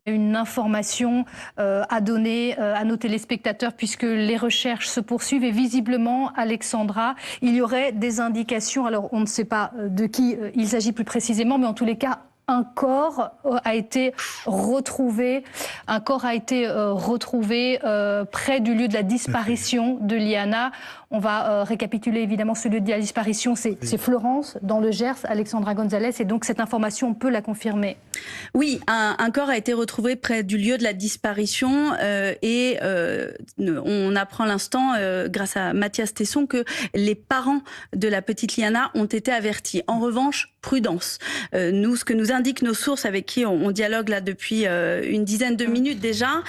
Une information à donner à nos téléspectateurs puisque les recherches se poursuivent et visiblement, Alexandra, il y aurait des indications, alors on ne sait pas de qui il s'agit plus précisément, mais en tous les cas, un corps a été retrouvé, près du lieu de la disparition de Liana. On va récapituler évidemment ce lieu de la disparition, c'est Florence, dans le Gers, Alexandra Gonzalez, et donc cette information, on peut la confirmer. Oui, un corps a été retrouvé près du lieu de la disparition on apprend à l'instant, grâce à Mathias Tesson, que les parents de la petite Liana ont été avertis. En revanche, prudence. Ce que nous indiquent nos sources avec qui on dialogue là depuis une dizaine de minutes déjà,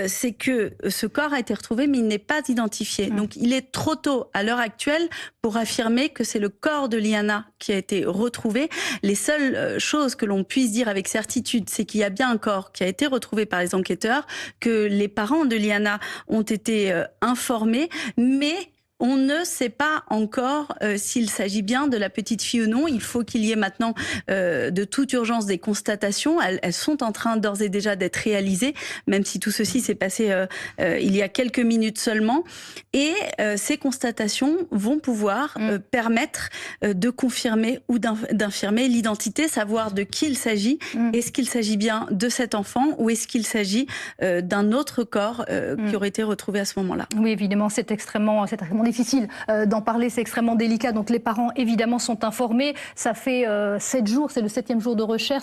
c'est que ce corps a été retrouvé mais il n'est pas identifié. Donc il est trop tôt à l'heure actuelle pour affirmer que c'est le corps de Liana qui a été retrouvé. Les seules choses que l'on puisse dire avec certitude, c'est qu'il y a bien un corps qui a été retrouvé par les enquêteurs, que les parents de Liana ont été informés, mais on ne sait pas encore s'il s'agit bien de la petite fille ou non. Il faut qu'il y ait maintenant de toute urgence des constatations. Elles sont en train d'ores et déjà d'être réalisées, même si tout ceci s'est passé il y a quelques minutes seulement. Et ces constatations vont pouvoir permettre de confirmer ou d'infirmer l'identité, savoir de qui il s'agit. Est-ce qu'il s'agit bien de cet enfant ou est-ce qu'il s'agit d'un autre corps qui aurait été retrouvé à ce moment-là? Oui, évidemment, c'est extrêmement difficile d'en parler, c'est extrêmement délicat. Donc les parents, évidemment, sont informés. Ça fait 7 jours, c'est le 7e jour de recherche.